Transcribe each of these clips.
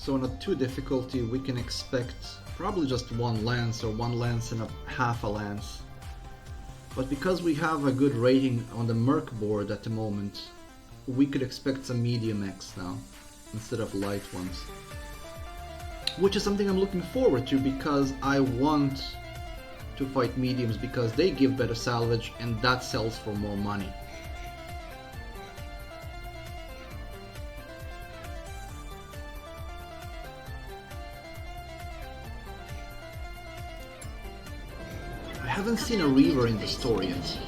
So on a 2 difficulty we can expect probably just 1 lance or 1 lance and a half a lance. But because we have a good rating on the Merc board at the moment, we could expect some medium mechs now instead of light ones. Which is something I'm looking forward to, because I want to fight mediums because they give better salvage and that sells for more money. I haven't seen a Reaver in the story yet.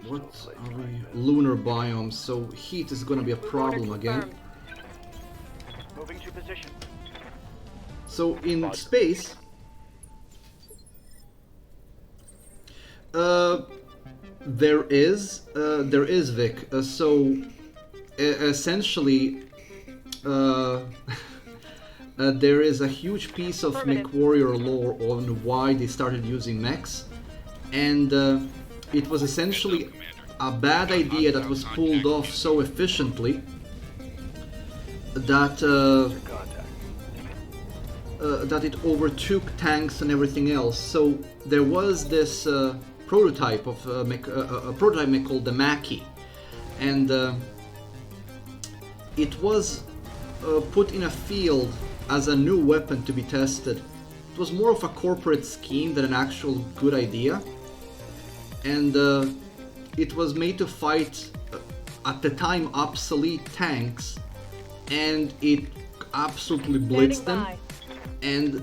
What are we? Lunar biome, so heat is gonna be a problem again. Moving to position. So in space, there is Vic. So essentially, there is a huge piece of Mech Warrior lore on why they started using mechs, and it was essentially a bad idea that was pulled off so efficiently that that it overtook tanks and everything else. So there was this prototype of a prototype mech called the Mech, and it was put in a field as a new weapon to be tested. It was more of a corporate scheme than an actual good idea, and it was made to fight at the time obsolete tanks, and it absolutely blitzed them. And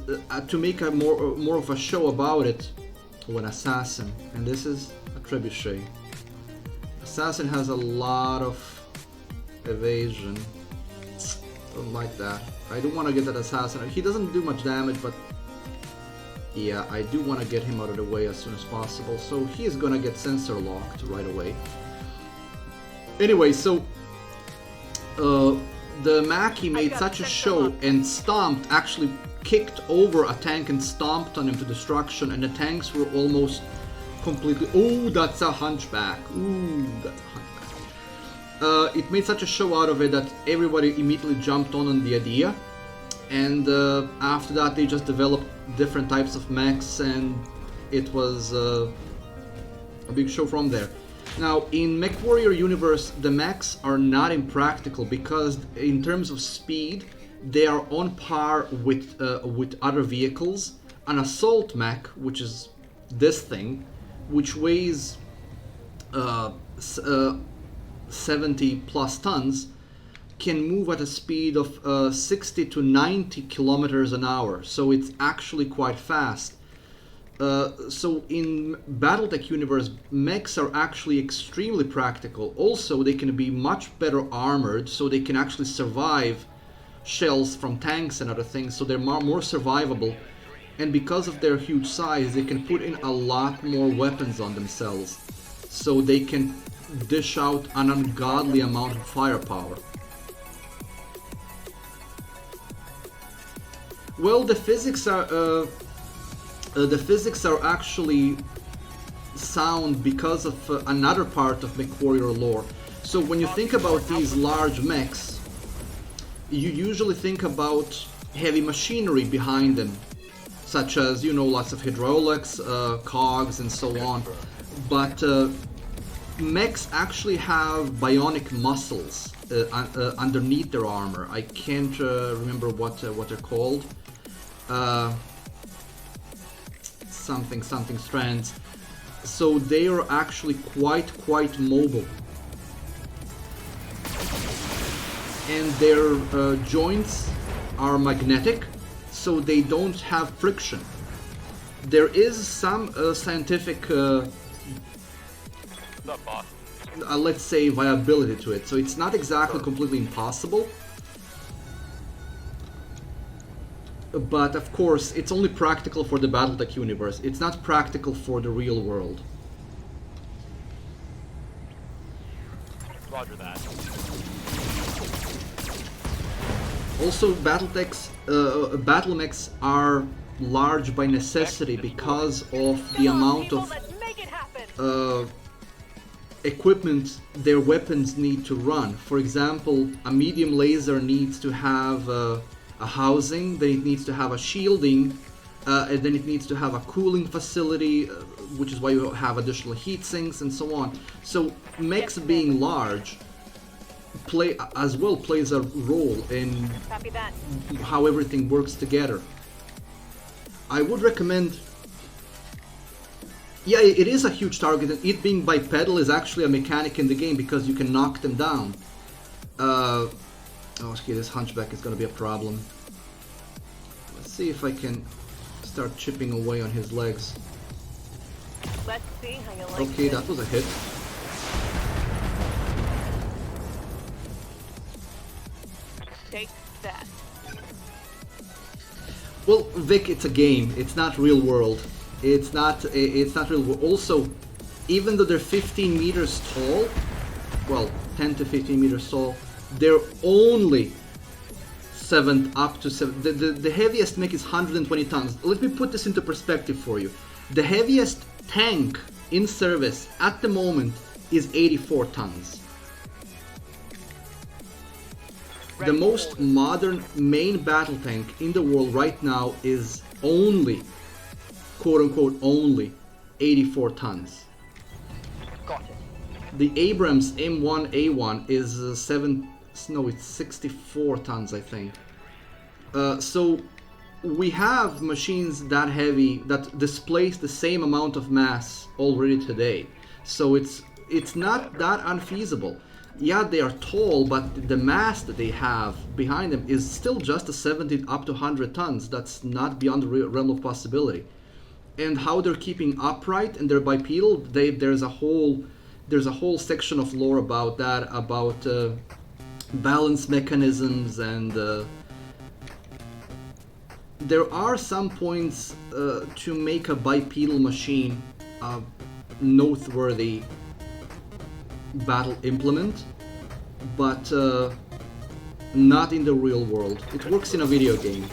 to make a more of a show about it, an assassin, and this is a trebuchet. Assassin has a lot of evasion. Don't like that. I do want to get that assassin. He doesn't do much damage, but yeah, I do want to get him out of the way as soon as possible. So he is gonna get sensor locked right away. Anyway, so the Mech made such a show and stomped, actually kicked over a tank and stomped on him to destruction, and the tanks were almost completely... Oh, that's a hunchback. Ooh, that's a hunchback. It made such a show out of it that everybody immediately jumped on the idea, and after that they just developed different types of mechs, and it was a big show from there. Now, in Mech Warrior universe, the mechs are not impractical because in terms of speed, they are on par with other vehicles. An assault mech, which is this thing, which weighs 70 plus tons, can move at a speed of 60 to 90 kilometers an hour, so it's actually quite fast. So in BattleTech universe, mechs are actually extremely practical. Also, they can be much better armored, so they can actually survive shells from tanks and other things, so they're more survivable. And because of their huge size, they can put in a lot more weapons on themselves, so they can dish out an ungodly amount of firepower. Well, the physics are actually sound because of another part of Mech Warrior lore. So when you think about these large mechs, you usually think about heavy machinery behind them, such as, you know, lots of hydraulics, cogs, and so on. But mechs actually have bionic muscles underneath their armor. I can't remember what they're called. Something strands. So they are actually quite mobile, and their joints are magnetic, so they don't have friction. There is some scientific, let's say, viability to it, so it's not exactly completely impossible. But of course, it's only practical for the BattleTech universe. It's not practical for the real world. Roger that. Also, BattleTech's battle mechs are large by necessity because of the amount of equipment their weapons need to run. For example, a medium laser needs to have a housing, then it needs to have a shielding, and then it needs to have a cooling facility, which is why you have additional heat sinks and so on. So mechs being large plays a role in how everything works together. I would recommend. Yeah, it is a huge target, and it being bipedal is actually a mechanic in the game because you can knock them down. Oh, okay, this hunchback is gonna be a problem. Let's see if I can start chipping away on his legs. Let's see how you like Okay, this. that was a hit. Take that. Well, Vic, it's a game. It's not real world. It's not real world. Also, even though they're 15 meters tall, well, 10 to 15 meters tall, they're only up to 7. The heaviest mech is 120 tons. Let me put this into perspective for you. The heaviest tank in service at the moment is 84 tons. The most modern main battle tank in the world right now is only, quote-unquote, only 84 tons. Got it. The Abrams M1A1 is it's 64 tons, I think. So we have machines that heavy that displace the same amount of mass already today. So it's not that unfeasible. Yeah, they are tall, but the mass that they have behind them is still just a 70 up to 100 tons. That's not beyond the realm of possibility. And how they're keeping upright and they're bipedal, there's a whole section of lore about that, about balance mechanisms, and there are some points to make a bipedal machine a noteworthy battle implement, but not in the real world. It works in a video game.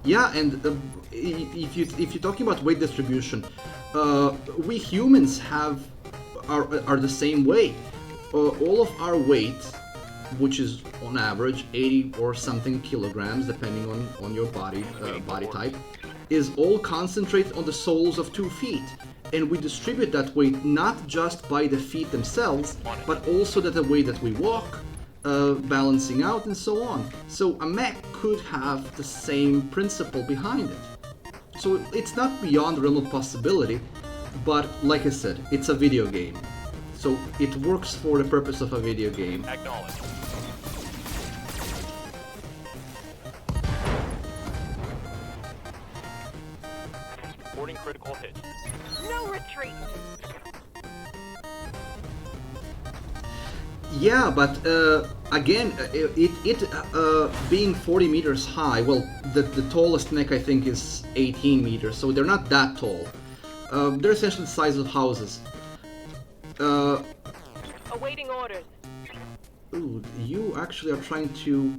Yeah, and if you're talking about weight distribution, we humans are the same way. All of our weight, which is on average 80 or something kilograms, depending on your body type, is all concentrated on the soles of 2 feet. And we distribute that weight not just by the feet themselves, but also the way that we walk, balancing out, and so on. So a mech could have the same principle behind it. So it's not beyond the realm of possibility, but like I said, it's a video game. So it works for the purpose of a video game. Acknowledged. Reporting critical hit. No retreat. Yeah, but again, it being 40 meters high, well, the tallest mech I think is 18 meters, so they're not that tall. They're essentially the size of houses. Awaiting orders. Ooh, you actually are trying to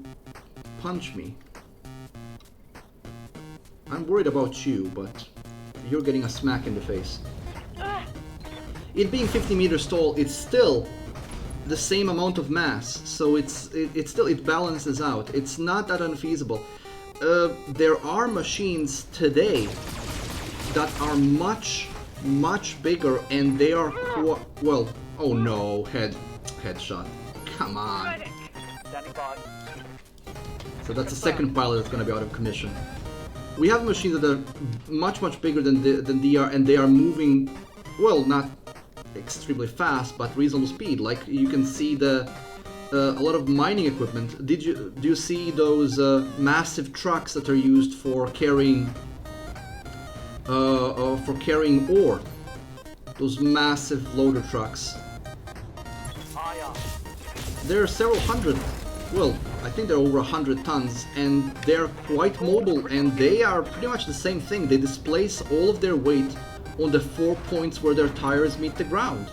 punch me. I'm worried about you, but you're getting a smack in the face. It being 50 meters tall, it's still the same amount of mass, so it balances out. It's not that unfeasible. There are machines today that are much bigger, and they are well. Oh no, headshot. Come on. Standing by. So that's the second pilot that's going to be out of commission. We have machines that are much bigger than they are, and they are moving, well, not extremely fast, but reasonable speed. Like you can see a lot of mining equipment. Do you see those massive trucks that are used for carrying ore? Those massive loader trucks. Aye, aye. There are several hundred. Well, I think they're over 100 tons, and they're quite mobile, and they are pretty much the same thing. They displace all of their weight on the 4 points where their tires meet the ground.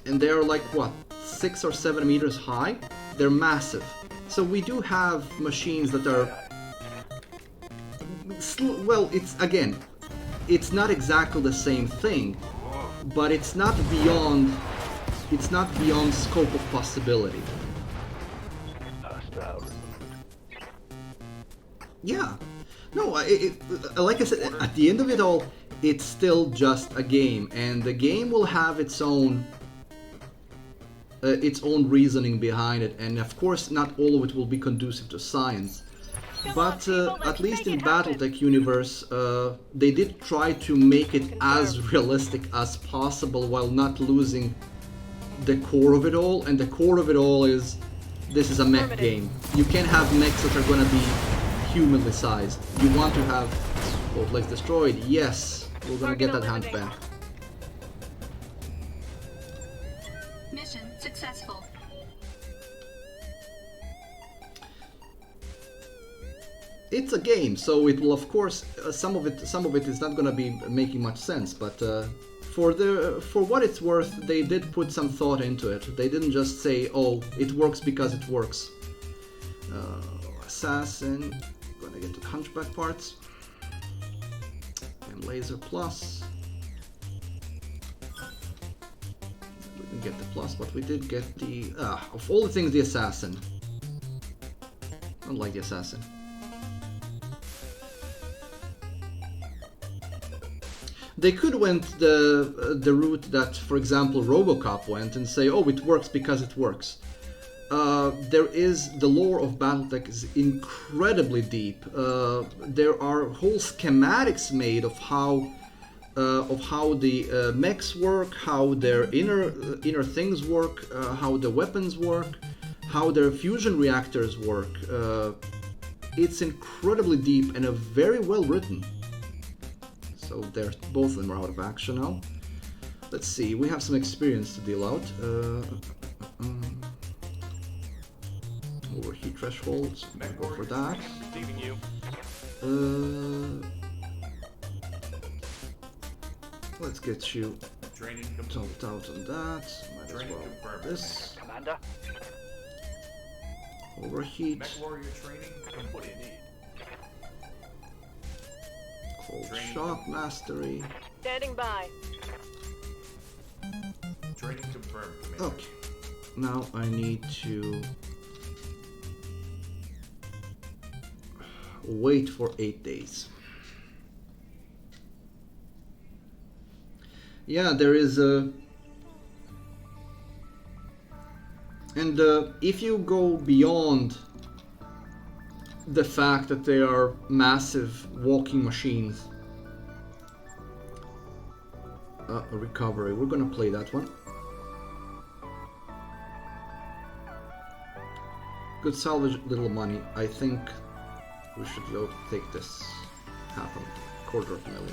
And they're like, what, 6 or 7 meters high? They're massive. So we do have machines that are... Well, it's, again, it's not exactly the same thing, but it's not beyond scope of possibility. Yeah. No, like I said, at the end of it all, it's still just a game, and the game will have its own reasoning behind it, and of course not all of it will be conducive to science. But at least in BattleTech universe, they did try to make it as realistic as possible while not losing the core of it all, and the core of it all is this is a mech game. You can't have mechs that are gonna be humanly sized. You want to have both legs destroyed. Yes, we're gonna get that hand back. Mission successful. It's a game, so it will, of course, some of it is not gonna be making much sense, but for what it's worth, they did put some thought into it. They didn't just say, "Oh, it works because it works." Assassin, gonna get to the Hunchback parts, and Laser Plus. We didn't get the plus, but we did get the of all the things, the Assassin. I don't like the Assassin. They could went the route that, for example, RoboCop went and say, "Oh, it works because it works." The lore of BattleTech is incredibly deep. There are whole schematics made of how the mechs work, how their inner things work, how the weapons work, how their fusion reactors work. It's incredibly deep and very well written. So both of them are out of action now. Let's see, we have some experience to deal out. Overheat thresholds, I'll go for that. Let's get you topped out on that. Might as well this. Commander. Overheat. Mech warrior training. What do you need? Cold shock mastery. Standing by. Training confirmed, Commander. Okay. Now I need to wait for 8 days. Yeah, there is a... And if you go beyond the fact that they are massive walking machines... recovery, we're gonna play that one. Good salvage, little money. I think we should go take this $250,000.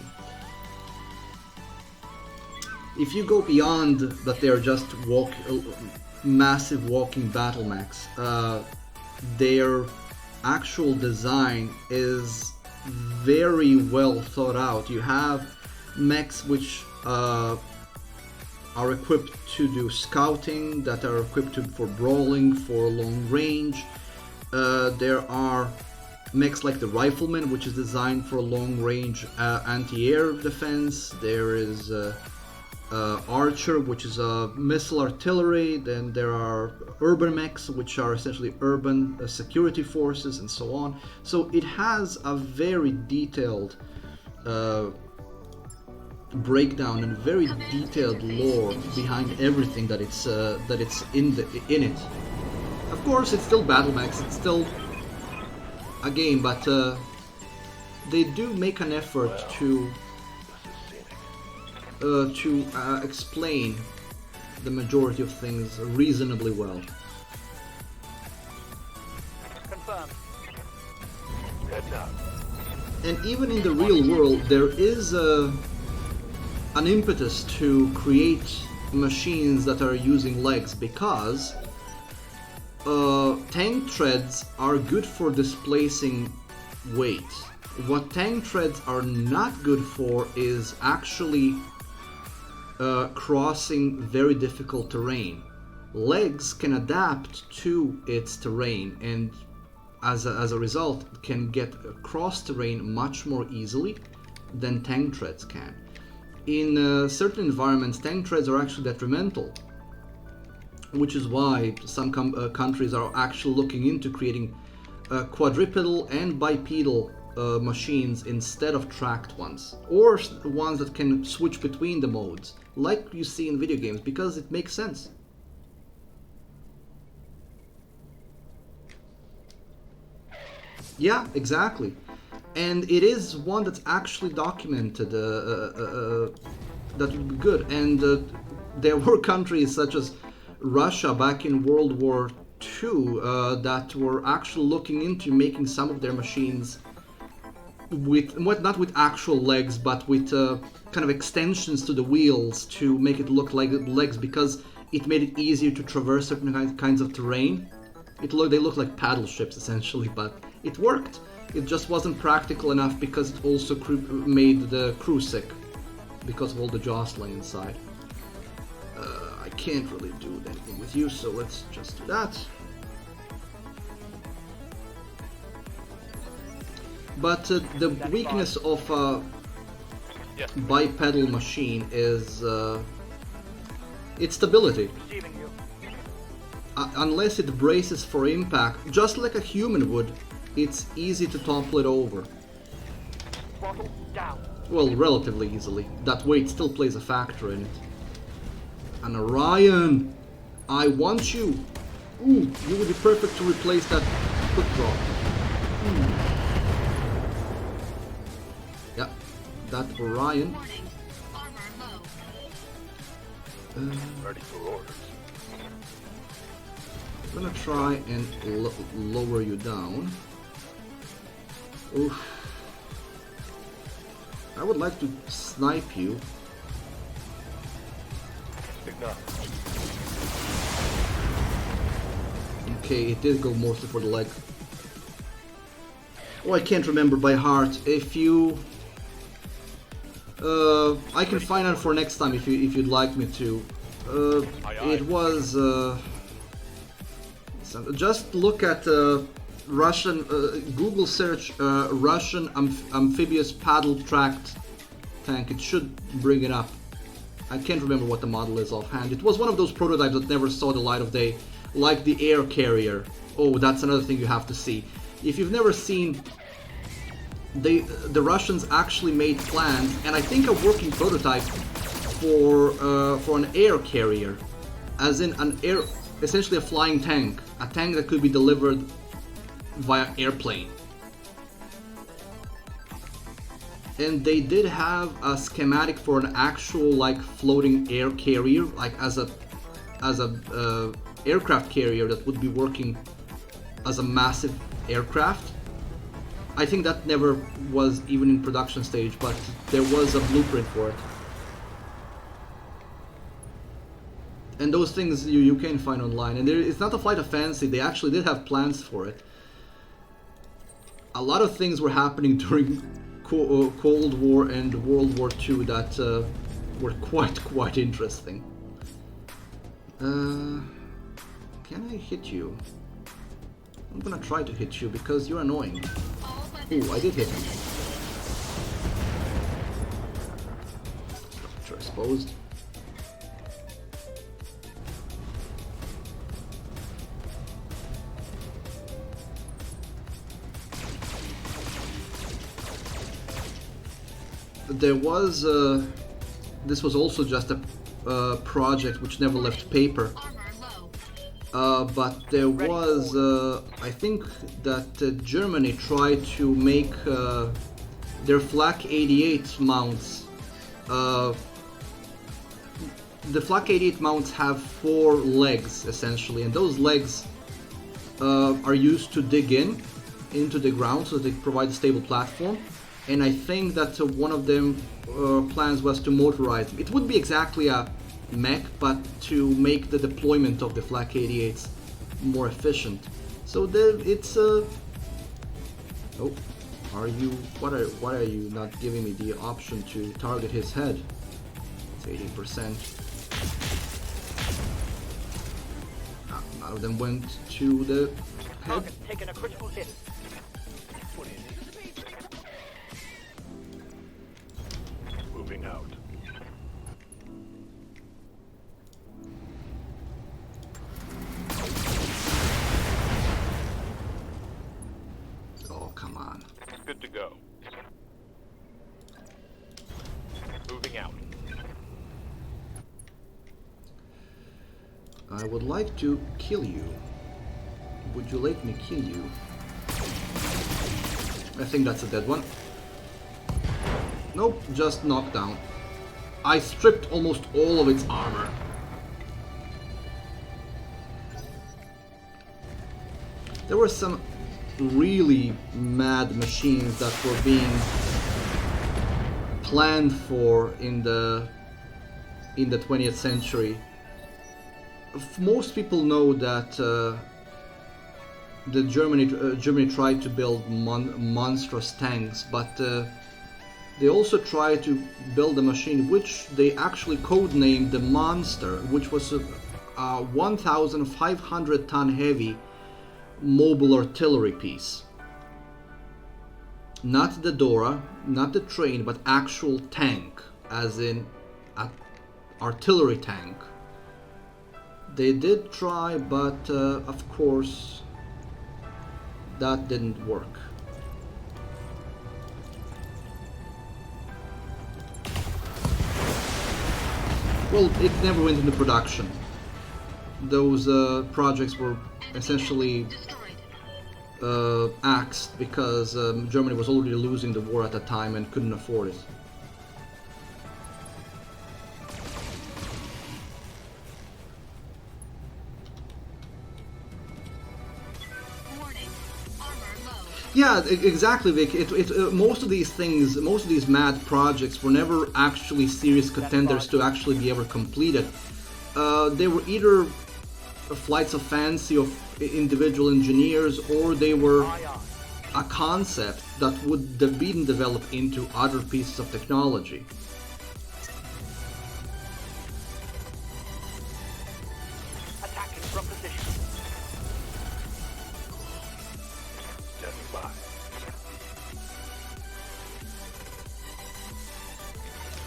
If you go beyond that they are just massive walking battle mechs, their actual design is very well thought out. You have mechs which are equipped to do scouting, that are equipped for brawling, for long range. There are mechs like the Rifleman, which is designed for long range anti-air defense. There is Archer, which is a missile artillery. Then there are urban mechs, which are essentially urban security forces, and so on. So it has a very detailed breakdown and very detailed lore behind everything that it's in it. Of course, it's still battle mechs. It's still a game, but they do make an effort to explain the majority of things reasonably well. Confirmed. Heads up. And even in the real world, there is an impetus to create machines that are using legs, because tank treads are good for displacing weight. What tank treads are not good for is actually crossing very difficult terrain. legs can adapt to its terrain, and as a result can get across terrain much more easily than tank treads can. In certain environments, tank treads are actually detrimental, which is why some countries are actually looking into creating quadrupedal and bipedal machines instead of tracked ones, or ones that can switch between the modes, like you see in video games, because it makes sense. Yeah, exactly. And it is one that's actually documented that would be good. And there were countries such as Russia back in World War II that were actually looking into making some of their machines with, not with actual legs, but with kind of extensions to the wheels to make it look like legs, because it made it easier to traverse certain kinds of terrain. They look like paddle ships essentially, but it worked. It just wasn't practical enough because it also made the crew sick because of all the jostling inside. I can't really do anything with you, so let's just do that. But the weakness of a bipedal machine is its stability. Unless it braces for impact, just like a human would, it's easy to topple it over. Well, relatively easily. That weight still plays a factor in it. An Orion! I want you! Ooh, you would be perfect to replace that quick draw. Yeah, that Orion. Ready for orders. I'm gonna try and lower you down. Oof. I would like to snipe you. Okay, it did go mostly for the leg. Oh, I can't remember by heart. If you... I can find out for next time if you'd like me to. It was... just look at Russian... Google search Russian amphibious paddle-tracked tank. It should bring it up. I can't remember what the model is offhand. It was one of those prototypes that never saw the light of day, like the air carrier. Oh, that's another thing you have to see. If you've never seen, the Russians actually made plans, and I think a working prototype for an air carrier, as in essentially a flying tank, a tank that could be delivered via airplane. And they did have a schematic for an actual like floating air carrier, like as a aircraft carrier that would be working as a massive aircraft. I think that never was even in production stage, but there was a blueprint for it. And those things you can find online. And it's not a flight of fancy, they actually did have plans for it. A lot of things were happening during Cold War and World War II that were quite interesting. Can I hit you? I'm gonna try to hit you because you're annoying. Ooh, I did hit him. Structure exposed. There was, this was also just a project which never left paper, but there was, I think that Germany tried to make their Flak 88 mounts. The Flak 88 mounts have 4 legs essentially, and those legs are used to dig into the ground so they provide a stable platform. And I think that one of them plans was to motorize them. It would be exactly a mech, but to make the deployment of the Flak 88s more efficient. So it's oh, are you? Why are you not giving me the option to target his head? It's 80%. None of them went to the head. Target's taking a critical hit. What do you need? Moving out. Oh, come on. Good to go. Moving out. I would like to kill you. Would you let me kill you? I think that's a dead one. Nope, just knocked down. I stripped almost all of its armor. There were some really mad machines that were being planned for in the 20th century. Most people know that Germany tried to build monstrous tanks, but they also tried to build a machine which they actually codenamed the Monster, which was a 1,500 ton heavy mobile artillery piece. Not the Dora, not the train, but actual tank, as in an artillery tank. They did try, but of course that didn't work. Well, it never went into production. Those projects were essentially axed because Germany was already losing the war at the time and couldn't afford it. Yeah, exactly, Vic. Most of these things, most of these mad projects were never actually serious contenders to actually be ever completed. They were either flights of fancy of individual engineers, or they were a concept that would have been developed into other pieces of technology. Attacking from position. Standing by.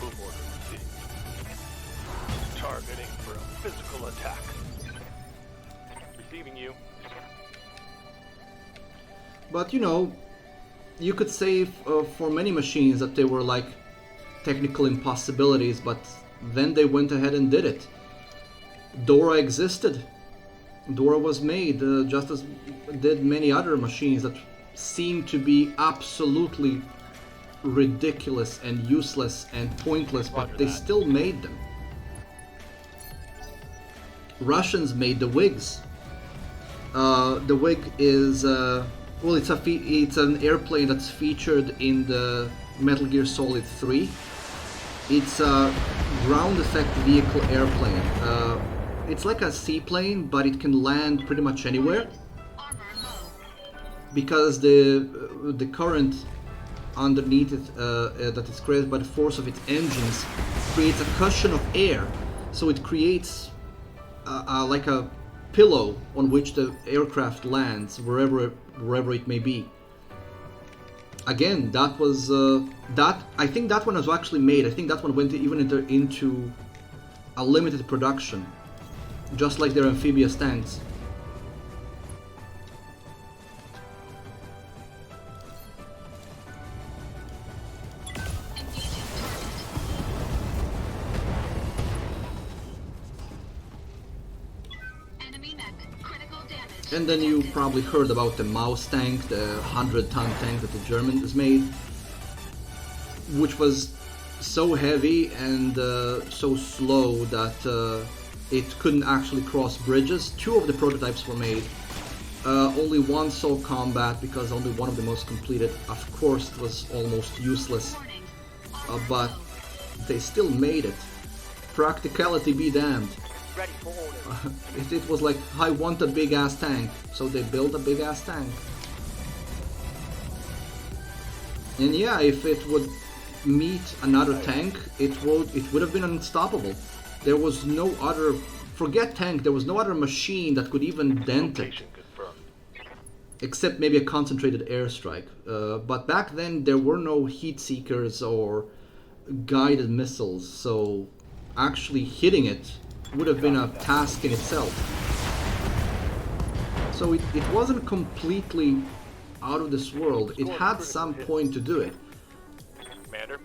Move order received. Targeting for a physical attack. Receiving you. But you know, you could say for many machines that they were like technical impossibilities, but then they went ahead and did it. Dora existed. Dora was made, just as did many other machines that seemed to be absolutely ridiculous and useless and pointless, but they still made them. Russians made the Whigs. The Whig is well, it's an airplane that's featured in the Metal Gear Solid 3. It's a ground effect vehicle airplane. It's like a seaplane, but it can land pretty much anywhere because the current underneath it that is created by the force of its engines creates a cushion of air, so it creates like a pillow on which the aircraft lands wherever it may be. Again, that was I think that one was actually made. I think that one went even into a limited production, just like their amphibious tanks. And then you probably heard about the Mouse tank, the 100-ton tank that the Germans made, which was so heavy and so slow that it couldn't actually cross bridges. 2 of the prototypes were made. Only one saw combat because only one of them was completed. Of course, it was almost useless, but they still made it. Practicality be damned. Ready for order. It was like, I want a big ass tank, so they built a big ass tank. And yeah, if it would meet another tank, it would have been unstoppable. There was no other forget tank, there was no other machine that could even dent it. Location confirmed. Except maybe a concentrated airstrike. But back then there were no heat seekers or guided missiles, so actually hitting it would have been a task in itself. So it wasn't completely out of this world. It had some point to do it. Commander.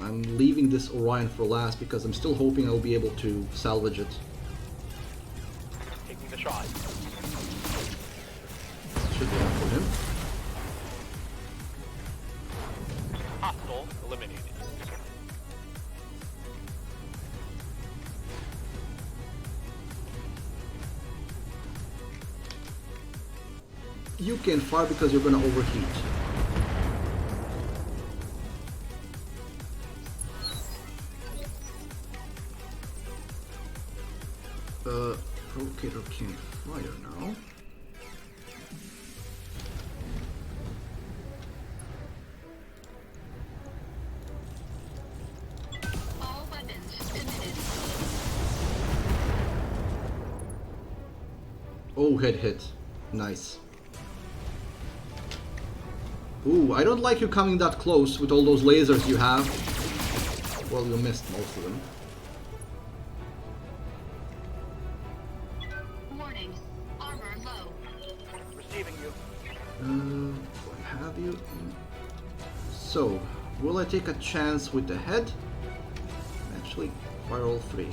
I'm leaving this Orion for last because I'm still hoping I'll be able to salvage it. Taking the shot. Should be enough for him. Hostile eliminated. You can't fire because you're gonna overheat. Provocator can't fire now. All weapons committed. Oh, head hit. Nice. Ooh, I don't like you coming that close with all those lasers you have. Well, you missed most of them. Warning. Armor low. Receiving you. What have you? So, will I take a chance with the head? Actually, fire all three.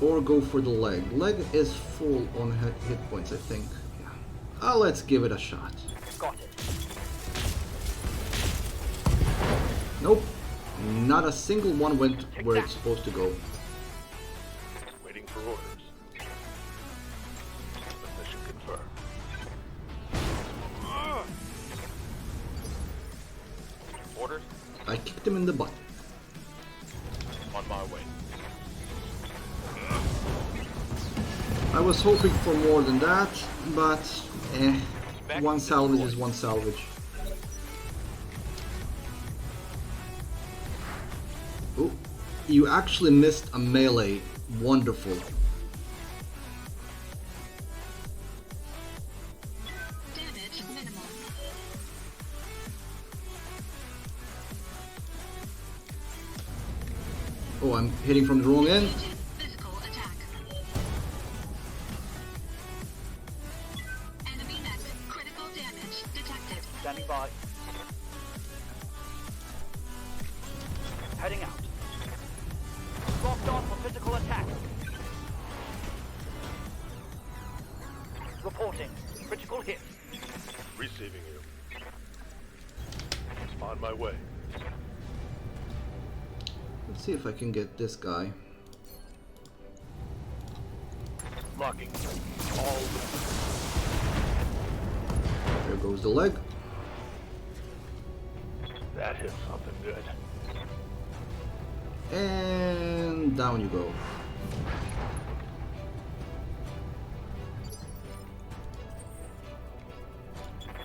Or go for the leg. Leg is full on hit points, I think. Yeah. Let's give it a shot. Got it. Nope. Not a single one went where it's supposed to go. Waiting for orders. Mission confirmed. Orders? I kicked him in the butt. On my way. I was hoping for more than that, but one salvage is one salvage. Oh, you actually missed a melee. Wonderful. Damage minimal. Oh, I'm hitting from the wrong end. Agent physical attack. Enemy mech critical damage detected. Standing by. Heading out. Locked on for physical attack. Reporting. Critical hit. Receiving you. On my way. Let's see if I can get this guy. Locking. All. There goes the leg. That hit something good. And down you go.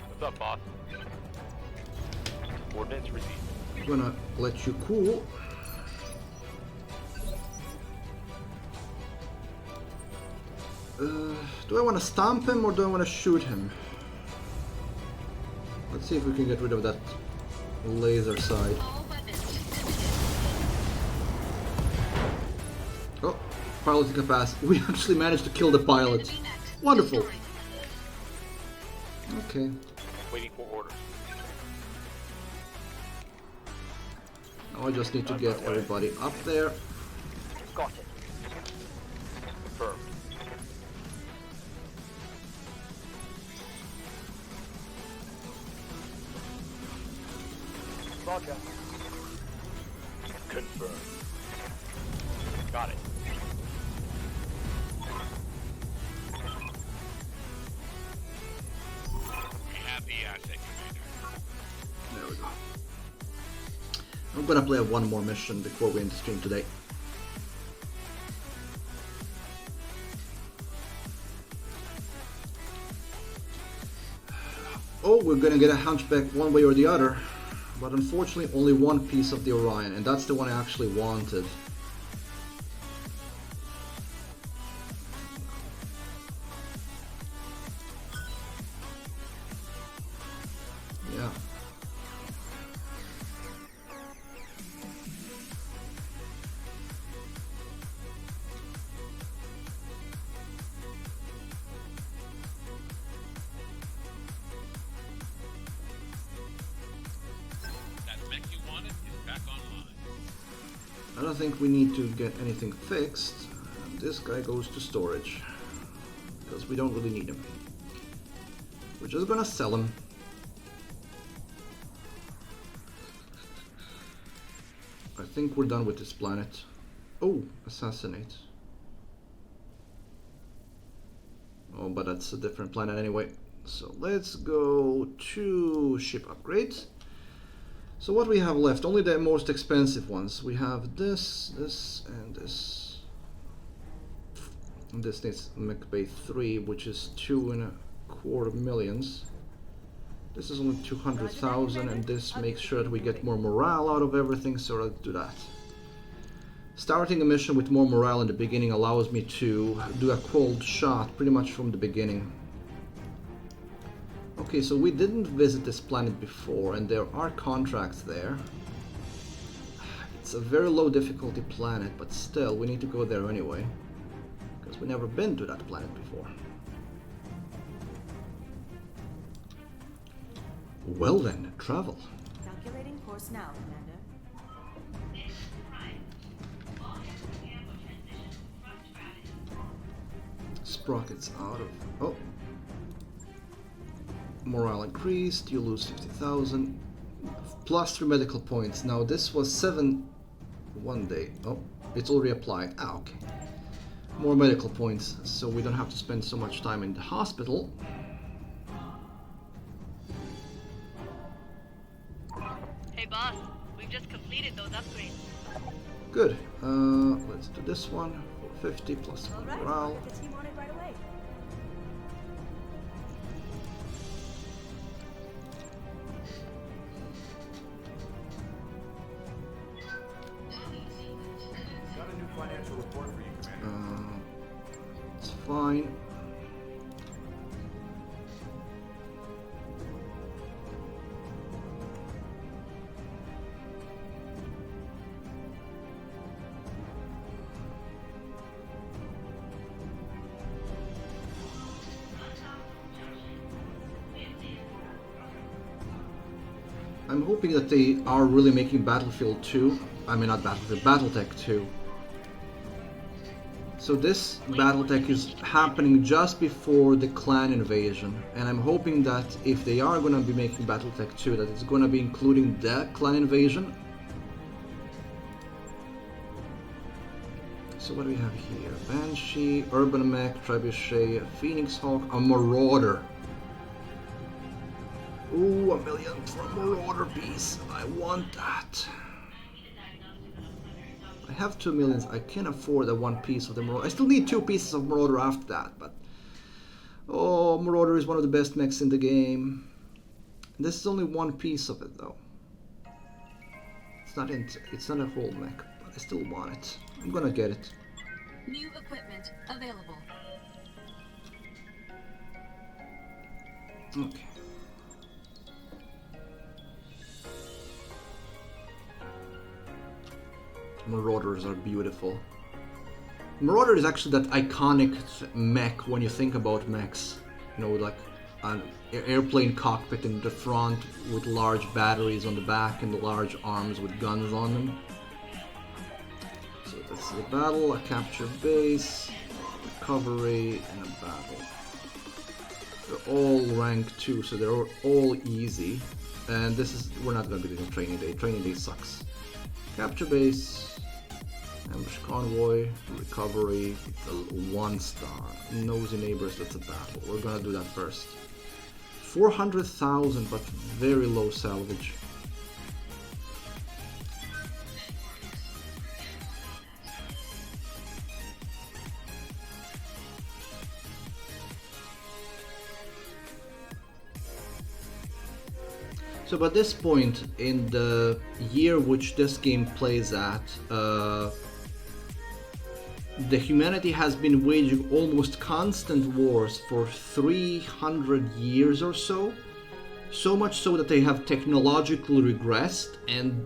What's up, boss? Coordinates received. I'm gonna let you cool. Do I want to stomp him or do I want to shoot him? Let's see if we can get rid of that laser side. All weapons committed. Oh, piloting capacity. We actually managed to kill the pilot. Enemy mech Wonderful. destroyed. Okay. Waiting for orders. Now I just need to get everybody up there. Got it. Confirmed. Roger. Confirmed. Got it. We have the asset, Commander. There we go. I'm gonna play one more mission before we end the stream today. Oh, we're gonna get a hunchback one way or the other. But unfortunately only one piece of the Orion, and that's the one I actually wanted. Yeah. I don't think we need to get anything fixed. This guy goes to storage because we don't really need him. We're just gonna sell him. I think we're done with this planet. Oh, assassinate. Oh, but that's a different planet anyway. So let's go to ship upgrades. So what we have left, only the most expensive ones. We have this, this, and this. And this needs Mech Bay 3, which is 2.25 million. This is only 200,000, and this makes sure that we get more morale out of everything, so let's do that. Starting a mission with more morale in the beginning allows me to do a cold shot pretty much from the beginning. Okay, so we didn't visit this planet before, and there are contracts there. It's a very low difficulty planet, but still, we need to go there anyway. Because we've never been to that planet before. Well then, travel. Calculating course now, Commander. Sprockets out of... Oh. Morale increased, you lose 50,000. Plus 3 medical points. Now this was 7 one day. Oh, it's already applied. Ah, okay. More medical points, so we don't have to spend so much time in the hospital. Hey boss, we've just completed those upgrades. Good. Let's do this one. 450 plus 1 All right, morale. get the team on it right away. Got a new financial report for you, Commander. It's fine. I'm hoping that they are really making Battlefield 2. I mean, not Battlefield, BattleTech 2. So this BattleTech is happening just before the clan invasion, and I'm hoping that if they are going to be making BattleTech 2, that it's going to be including the clan invasion. So what do we have here? Banshee, Urban Mech, Trebuchet, Phoenix Hawk, a Marauder. Ooh, $1 million for a Marauder piece. I want that. I have 2 millions. I can afford a one piece of the Marauder. I still need 2 pieces of Marauder after that, but... Oh, Marauder is one of the best mechs in the game. This is only one piece of it, though. It's not a whole mech, but I still want it. I'm gonna get it. New equipment available. Okay. Marauders are beautiful. Marauder is actually that iconic mech when you think about mechs. You know, like an airplane cockpit in the front with large batteries on the back and the large arms with guns on them. So this is a battle, a capture base, recovery, and a battle. They're all rank 2, so they're all easy. And this is, we're not going to be doing training day. Training day sucks. Capture base, ambush convoy, recovery, 1-star, nosy neighbors, that's a battle. We're gonna do that first. 400,000, but very low salvage. So by this point in the year which this game plays at, the humanity has been waging almost constant wars for 300 years or so. So much so that they have technologically regressed and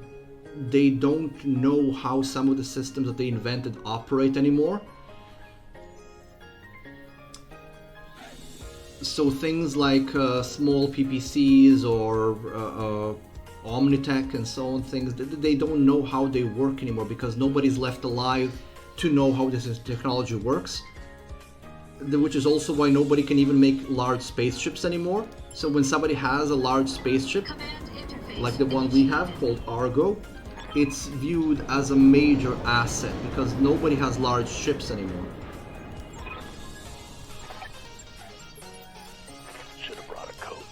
they don't know how some of the systems that they invented operate anymore. So things like small PPCs or Omnitech and so on, things, they don't know how they work anymore because nobody's left alive to know how this technology works. Which is also why nobody can even make large spaceships anymore. So when somebody has a large spaceship, like the one we have called Argo, it's viewed as a major asset because nobody has large ships anymore. Should have brought a coat.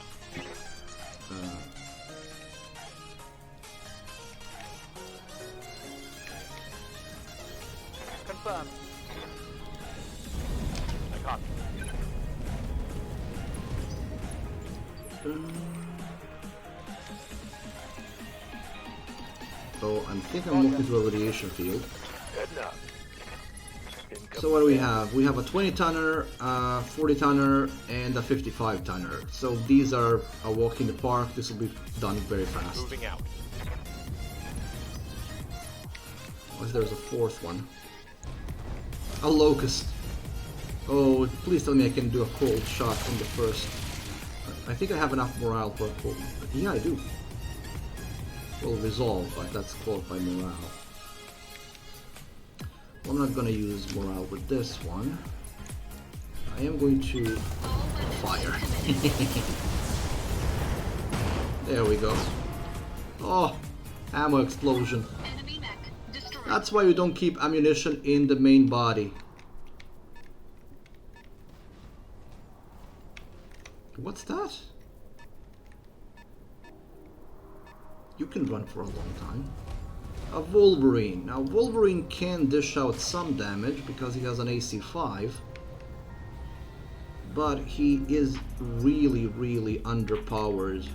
Confirmed. I copy. So I think I'm walking through a radiation field. Heading up. So what do we have? We have a 20-tonner, a 40-tonner, and a 55-tonner. So these are a walk in the park. This will be done very fast. Moving out. Unless there's a fourth one. A locust. Oh, please tell me I can do a cold shot from the first. I think I have enough morale for a cold. Yeah, I do. Well, resolve, but that's qualified morale. I'm not gonna use morale with this one. I am going to fire. There we go. Oh, ammo explosion. Enemy mech destroyed. That's why you don't keep ammunition in the main body. What's that? You can run for a long time. A Wolverine. Now Wolverine can dish out some damage because he has an AC5. But he is really, really underpowered.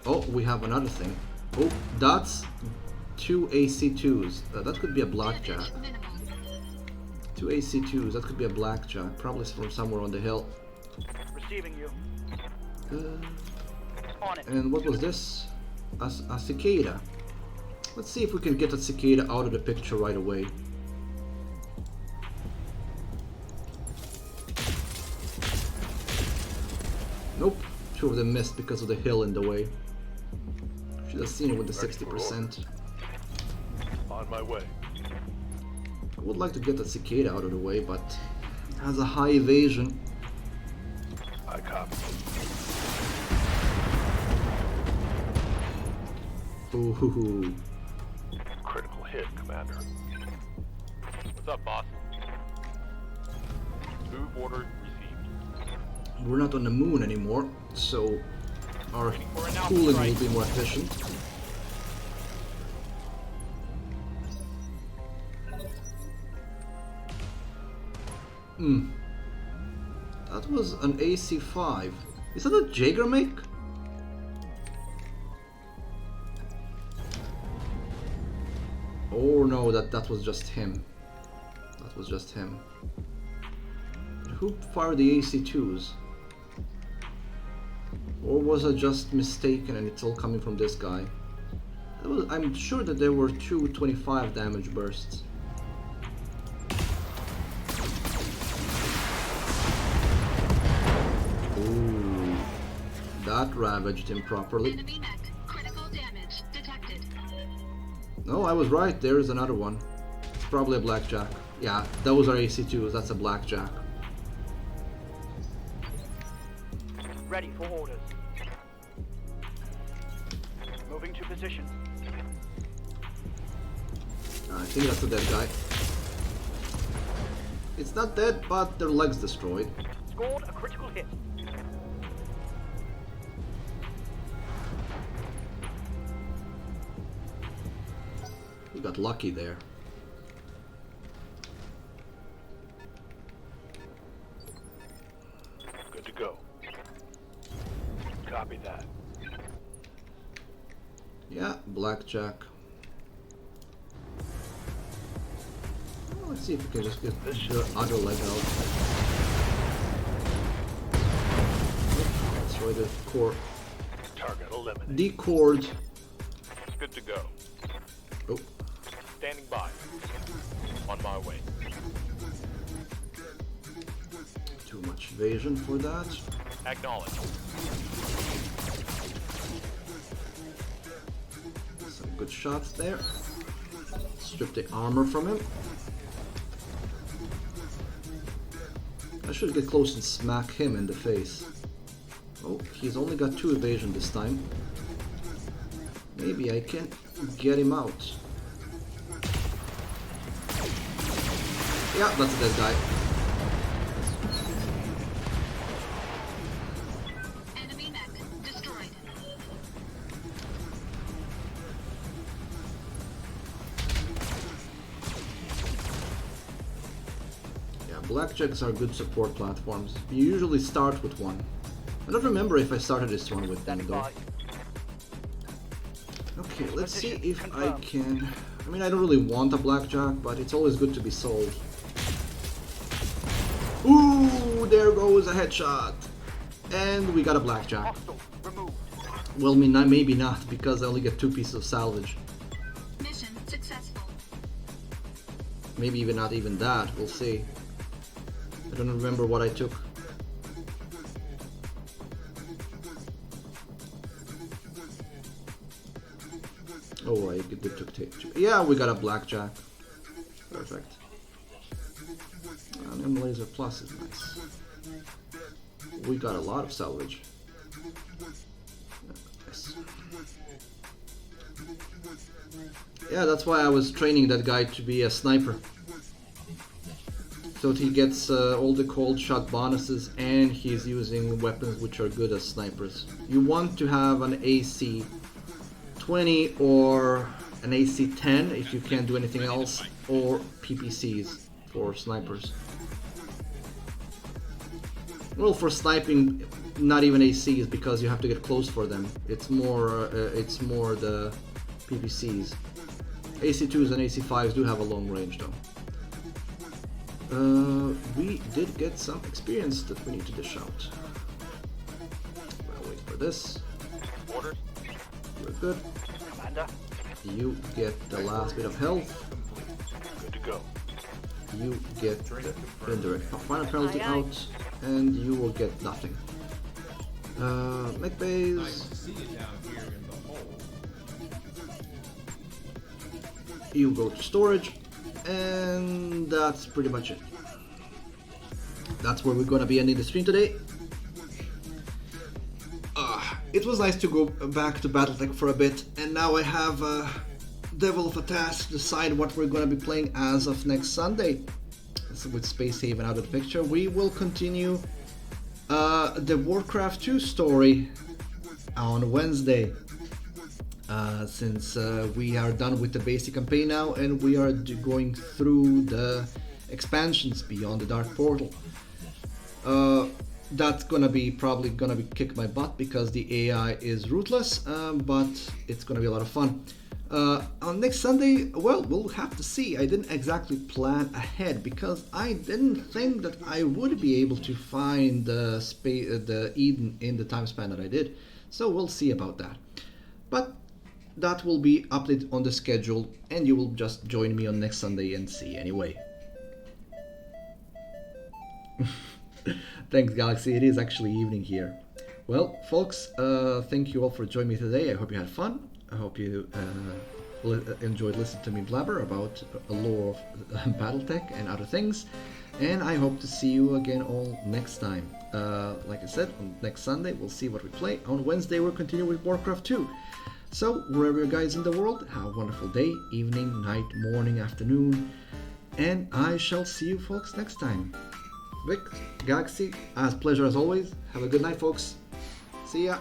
Oh, we have another thing. Oh, that's two AC2s. That could be a blackjack. Minimal. Two AC2s, that could be a blackjack. Probably from somewhere on the hill. Receiving you. On it. And what was this? A cicada. Let's see if we can get that cicada out of the picture right away. Nope, two of them missed because of the hill in the way. Should have seen it with the 60%. On my way. I would like to get that cicada out of the way, but it has a high evasion. I copy. Ooh. Critical hit, Commander. What's up, boss? Move order received. We're not on the moon anymore, so our cooling will be more efficient. That was an AC5. Is that a Jaeger Mech? Oh no, that was just him. That was just him. Who fired the AC2s? Or was I just mistaken and it's all coming from this guy? I'm sure that there were two 25 damage bursts. Ooh, that ravaged him properly. Enemy mech. Critical damage detected. No, I was right. There is another one. It's probably a blackjack. Yeah, those are AC2s. That's a blackjack. Ready for orders. Moving to position. I think that's a dead guy. It's not dead, but their legs destroyed. Scored a critical hit. We got lucky there. Good to go. Copy that. Yeah, blackjack. Well, let's see if we can just get the other leg out. Destroy the core. Target eliminated. Decord. Good to go. Oh, Standing by. On my way. too much evasion for that. Acknowledge. Some good shots there. Strip the armor from him. I should get close and smack him in the face. Oh, he's only got 2 evasion this time. Maybe I can get him out. Yeah, that's a dead guy. Enemy mech destroyed. Yeah, blackjacks are good support platforms. You usually start with one. I don't remember if I started this one with them Standing though. by. Okay, let's see Position if I confirmed. can... I mean, I don't really want a blackjack, but it's always good to be sold. Ooh, there goes a headshot. And we got a blackjack. Hostile. Removed. Well, maybe not, because I only get 2 pieces of salvage. Mission successful. Maybe even not even that, we'll see. I don't remember what I took. Oh, I did took tape. Yeah, we got a blackjack. Perfect. And M laser plus is nice. We got a lot of salvage. Nice. Yeah, that's why I was training that guy to be a sniper. So that he gets all the cold shot bonuses and he's using weapons which are good as snipers. You want to have an AC 20 or an AC 10 if you can't do anything else, or PPCs for snipers. Well, for sniping, not even ACs because you have to get close for them. It's more the PPCs. AC2s and AC5s do have a long range though. We did get some experience that we need to dish out. I'll wait for this. Orders. We're good. Commander. You get the last bit of health. Good to go. You get the indirect final penalty out, and you will get nothing. Mech base. You go to storage, and that's pretty much it. That's where we're gonna be ending the stream today. It was nice to go back to BattleTech for a bit, and now I have a devil of a task to decide what we're gonna be playing as of next Sunday. So with Space Haven out of the picture, we will continue the Warcraft 2 story on Wednesday. Since we are done with the basic campaign now, and we are going through the expansions beyond the Dark Portal. That's probably gonna be kick my butt because the AI is ruthless, but it's gonna be a lot of fun. On next Sunday, well, we'll have to see. I didn't exactly plan ahead because I didn't think that I would be able to find the Eden in the time span that I did. So we'll see about that. But that will be updated on the schedule, and you will just join me on next Sunday and see anyway. Thanks, Galaxy. It is actually evening here. Well, folks, thank you all for joining me today. I hope you had fun. I hope you enjoyed listening to me blabber about a lore of BattleTech and other things. And I hope to see you again all next time. Like I said, on next Sunday, we'll see what we play. On Wednesday, we'll continue with Warcraft 2. So, wherever you guys in the world, have a wonderful day, evening, night, morning, afternoon. And I shall see you folks next time. Vic, Galaxy, as pleasure as always. Have a good night, folks. See ya.